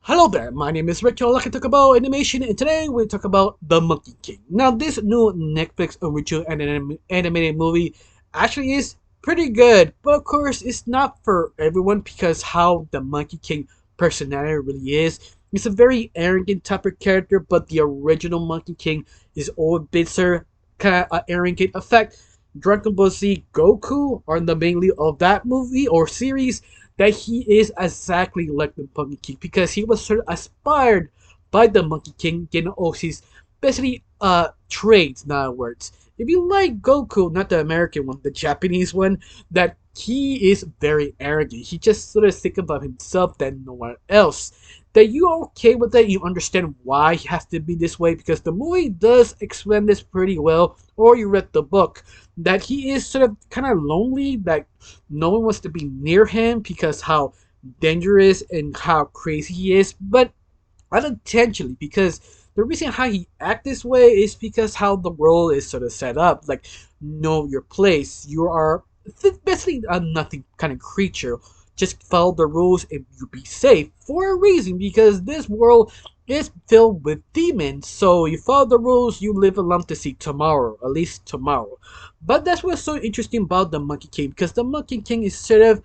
Hello there, my name is Rick. You're lucky to talk about animation, and today we talk about The Monkey King. Now, this new Netflix original animated movie actually is pretty good, but of course, it's not for everyone because how the Monkey King personality really is. He's a very arrogant type of character, but the original Monkey King is all bitter, kind of arrogant. In fact, Dragon Ball Z Goku are the main lead of that movie or series that he is exactly like the Monkey King because he was sort of inspired by the Monkey King, getting all his basically traits, in other words. If you like Goku, not the American one, the Japanese one, that he is very arrogant. He just sort of think about himself than no one else. That you are okay with that, you understand why he has to be this way because the movie does explain this pretty well, or you read the book. That he is sort of kind of lonely, that no one wants to be near him because how dangerous and how crazy he is, but unintentionally because the reason how he act this way is because how the world is sort of set up. Like, know your place. You are basically a nothing kind of creature. Just follow the rules and you be safe for a reason because this world is filled with demons. So you follow the rules, you live alone to see tomorrow, at least tomorrow. But that's what's so interesting about the Monkey King because the Monkey King is sort of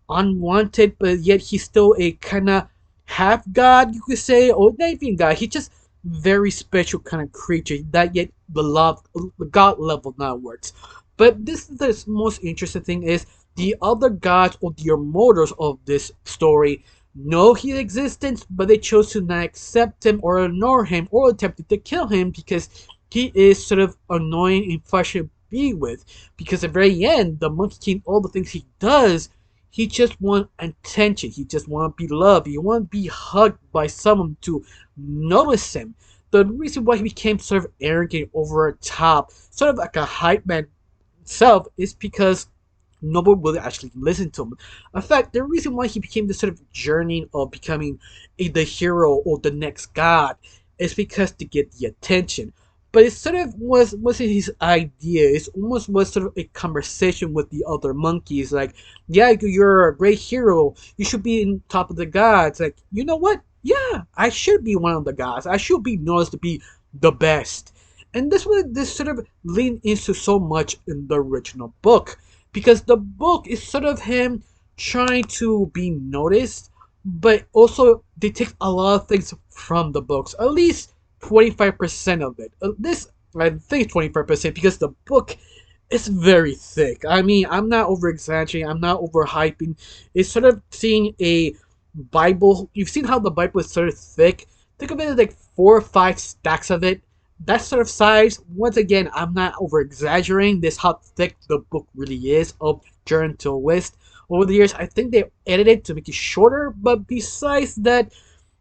unwanted, but yet he's still a kind of half god, you could say, or not even god. He's just very special kind of creature that yet beloved, god level, not words. But this is the most interesting thing is the other gods or the immortals of this story know his existence, but they chose to not accept him or ignore him or attempted to kill him because he is sort of annoying and frustrating to be with. Because at the very end, the Monkey King, all the things he does, he just want attention. He just want to be loved. He want to be hugged by someone to notice him. The reason why he became sort of arrogant over the top, sort of like a hype man himself, is because no one will actually listen to him. In fact, the reason why he became this sort of journey of becoming the hero or the next god is because to get the attention. But it sort of wasn't his idea. It almost was sort of a conversation with the other monkeys. Like, yeah, you're a great hero. You should be in top of the gods. Like, you know what? Yeah, I should be one of the gods. I should be noticed to be the best. And this was this sort of leaned into so much in the original book because the book is sort of him trying to be noticed, but also they take a lot of things from the books. At least 25% of it. This I think 25% because the book is very thick. I mean, I'm not over exaggerating. I'm not overhyping. It's sort of seeing a Bible. You've seen how the Bible is sort of thick. Think of it as like 4 or 5 stacks of it. That sort of size. Once again, I'm not over exaggerating. This how thick the book really is of Journey to the West. Over the years, I think they edited to make it shorter. But besides that,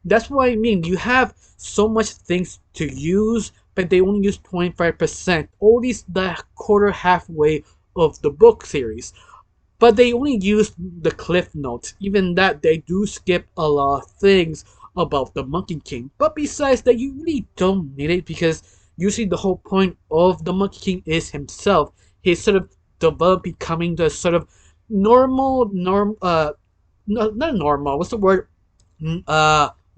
that's what I mean. You have so much things to use, but they only use 25%, or at least the quarter halfway of the book series. But they only use the cliff notes. Even that, they do skip a lot of things about the Monkey King. But besides that, you really don't need it because usually the whole point of the Monkey King is himself. He's sort of developed becoming the sort of no, not normal. What's the word?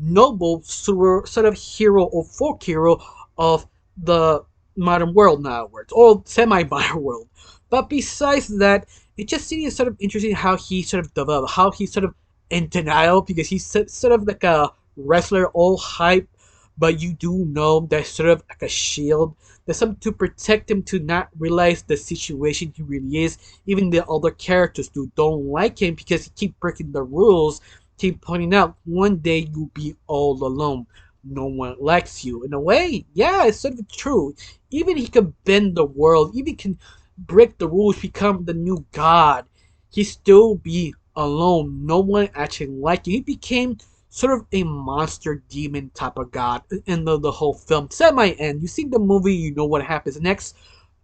Noble sort of hero or folk hero of the modern world now, or semi-modern world. But besides that, it just seems sort of interesting how he sort of developed, how he's sort of in denial because he's sort of like a wrestler, all hype, but you do know there's sort of like a shield. There's something to protect him to not realize the situation he really is. Even the other characters don't like him because he keep breaking the rules, keep pointing out one day you'll be all alone. No one likes you. In a way, yeah, it's sort of true. Even he can bend the world, even can break the rules, become the new god, he still be alone. No one actually liked him. He became sort of a monster demon type of god in the whole film. Semi end. You see the movie, you know what happens next.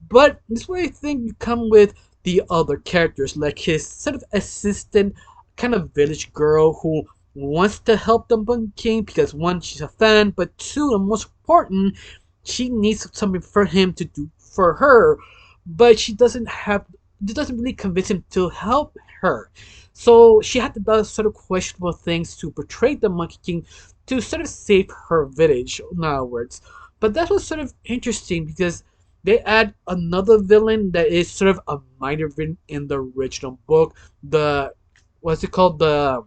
But this way I think you come with the other characters, like his sort of assistant kind of village girl who wants to help the Monkey King because one, she's a fan, but two, and most important, she needs something for him to do for her, but she doesn't have, it doesn't really convince him to help her. So she had to do sort of questionable things to portray the Monkey King to sort of save her village, in other words. But that was sort of interesting because they add another villain that is sort of a minor villain in the original book. The what's it called? The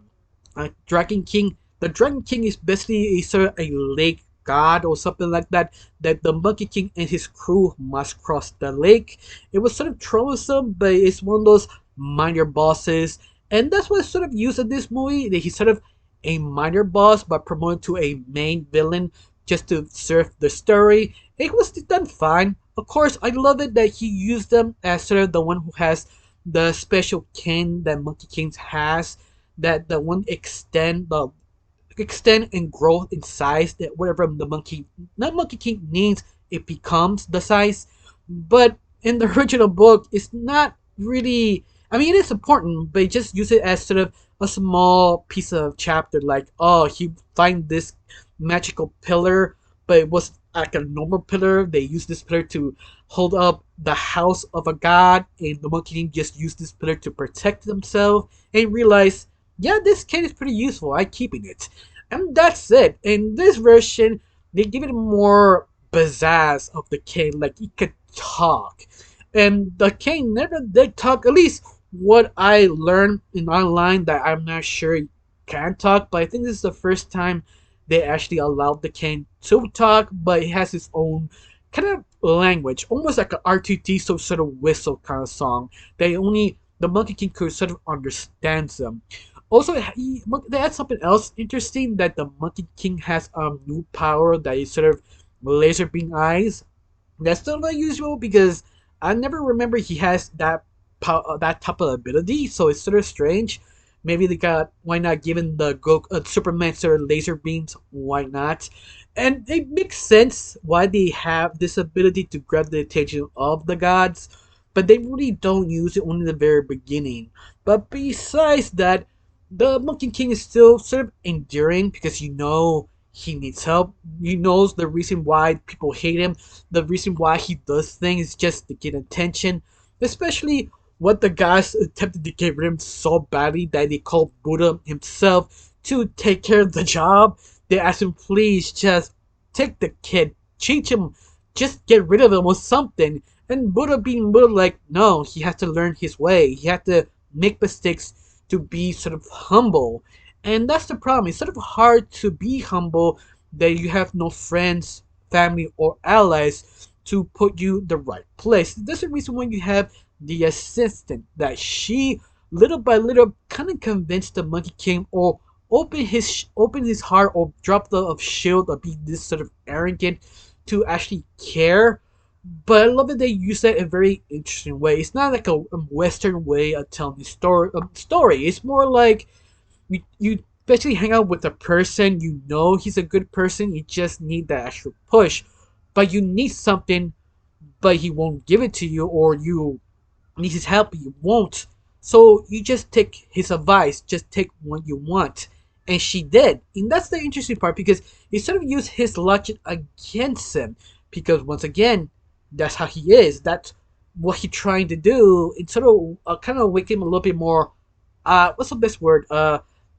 Dragon King. The Dragon King is basically a sort of a lake god or something like that. That the Monkey King and his crew must cross the lake. It was sort of troublesome, but it's one of those minor bosses, and that's what sort of used in this movie. That he's sort of a minor boss, but promoted to a main villain just to serve the story. It was done fine. Of course, I love it that he used them as sort of the one who has the special kin that Monkey King has, that the one extend and grow in size, that whatever the monkey not Monkey King needs, it becomes the size. But in the original book, it's not really. I mean, it is important, but just use it as sort of a small piece of chapter, like, oh, he find this magical pillar, but it was like a normal pillar. They used this pillar to hold up the house of a god, and the Monkey King just used this pillar to protect himself, and realize, yeah, this cane is pretty useful. I'm keeping it. And that's it. In this version, they give it more pizzazz of the cane, like it could talk. And the cane never did talk, at least what I learned in online, that I'm not sure it can talk, but I think this is the first time they actually allowed the cane to talk, but it has its own kind of language, almost like an R2D, so sort of whistle kind of song. They only the Monkey King could sort of understands them. Also, they had something else interesting, that the Monkey King has a new power that is sort of laser beam eyes. That's still not usual because I never remember he has that type of ability, so it's sort of strange. Maybe they got, why not, given the Superman sort of laser beams, why not? And it makes sense why they have this ability to grab the attention of the gods, but they really don't use it only in the very beginning. But besides that, the Monkey King is still sort of enduring because you know he needs help. You knows the reason why people hate him. The reason why he does things is just to get attention. Especially what the guys attempted to get rid of him so badly that they called Buddha himself to take care of the job. They asked him, please just take the kid, teach him, just get rid of him or something. And Buddha being Buddha, like, no, he has to learn his way. He had to make mistakes to be sort of humble. And that's the problem. It's sort of hard to be humble that you have no friends, family, or allies to put you the right place. There's a reason why you have the assistant, that she little by little kind of convinced the Monkey King, or open his heart, or drop the of shield, or be this sort of arrogant to actually care. But I love that they use that in a very interesting way. It's not like a Western way of telling the story. It's more like you basically hang out with a person, you know he's a good person, you just need that extra push. But you need something, but he won't give it to you, or you need his help, but you won't. So you just take his advice, just take what you want. And she did. And that's the interesting part, because he sort of used his logic against him. Because once again, that's how he is. That's what he's trying to do. It sort of kind of make him a little bit more, what's the best word?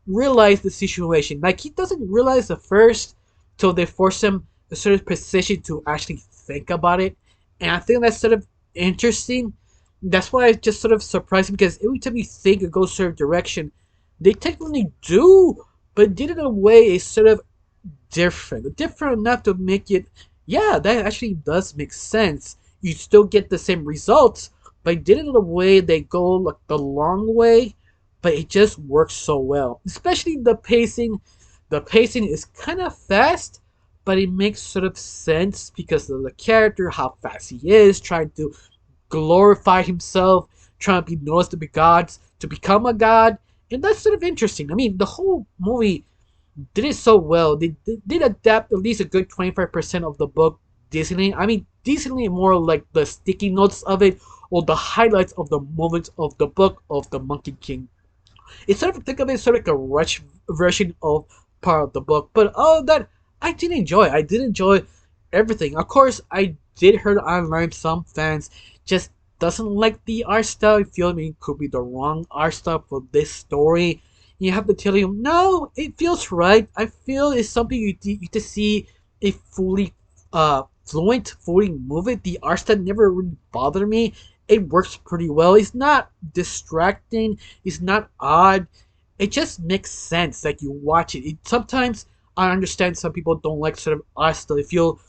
Realize the situation. Like, he doesn't realize the first till they force him a certain position to actually think about it. And I think that's sort of interesting. That's why it's just sort of surprising, because every time you think it goes a certain direction, they technically do, but did it in a way is sort of different enough to make it, yeah, that actually does make sense. You still get the same results, but did it in a way they go like the long way, but it just works so well. Especially the pacing. The pacing is kind of fast, but it makes sort of sense because of the character, how fast he is, trying to glorify himself, trying to be noticed to be gods, to become a god. And that's sort of interesting. I mean, the whole movie did it so well. They did adapt at least a good 25% of the book decently. I mean, decently more like the sticky notes of it, or the highlights of the moments of the book of the Monkey King. It's sort of, think of it sort of like a rush version of part of the book. But all of that, I did enjoy. I did enjoy everything. Of course, I did hear online some fans just doesn't like the art style, you feel me, it could be the wrong art style for this story. You have to tell him, no, it feels right. I feel it's something you to see a fully fluent, fully move it. The art style never really bothered me. It works pretty well. It's not distracting. It's not odd. It just makes sense. Like you watch it. Sometimes I understand some people don't like sort of art style. They feel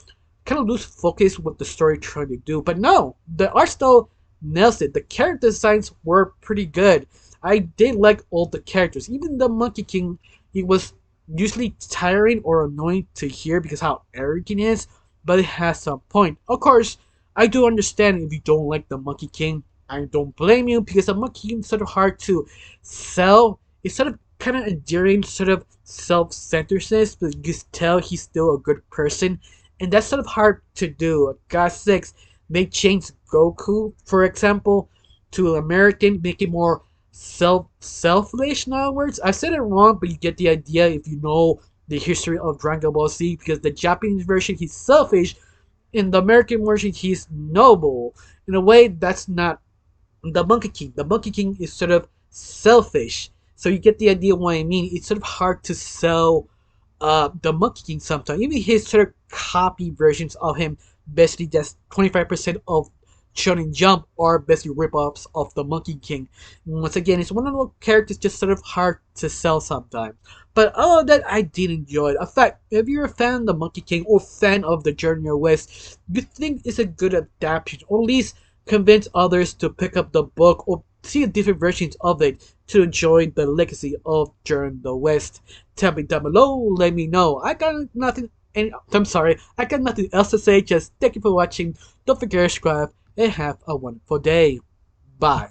kind of lose focus what the story trying to do. But no, the art style nails it. The character designs were pretty good. I did like all the characters. Even the Monkey King, he was usually tiring or annoying to hear because how arrogant he is, but it has some point. Of course, I do understand if you don't like the Monkey King. I don't blame you because the Monkey King is sort of hard to sell. It's sort of kind of endearing, sort of self-centeredness, but you can tell he's still a good person, and that's sort of hard to do. God 6 may change Goku, for example, to American, make it more selfish. In other words, I said it wrong, but you get the idea if you know the history of Dragon Ball Z. Because the Japanese version he's selfish, in the American version he's noble. In a way, that's not the Monkey King. The Monkey King is sort of selfish. So you get the idea what I mean. It's sort of hard to sell the Monkey King sometimes. Even his sort of copy versions of him, basically just 25% of Shonen Jump are basically rip-offs of the Monkey King. Once again, it's one of those characters just sort of hard to sell sometimes. But all of that, I did enjoy it. In fact, if you're a fan of the Monkey King or fan of the Journey West, you think it's a good adaptation, or at least convince others to pick up the book or see different versions of it to enjoy the legacy of Journey West. Tell me down below, let me know. I got nothing. I'm sorry, I got nothing else to say. Just thank you for watching. Don't forget to subscribe and have a wonderful day. Bye.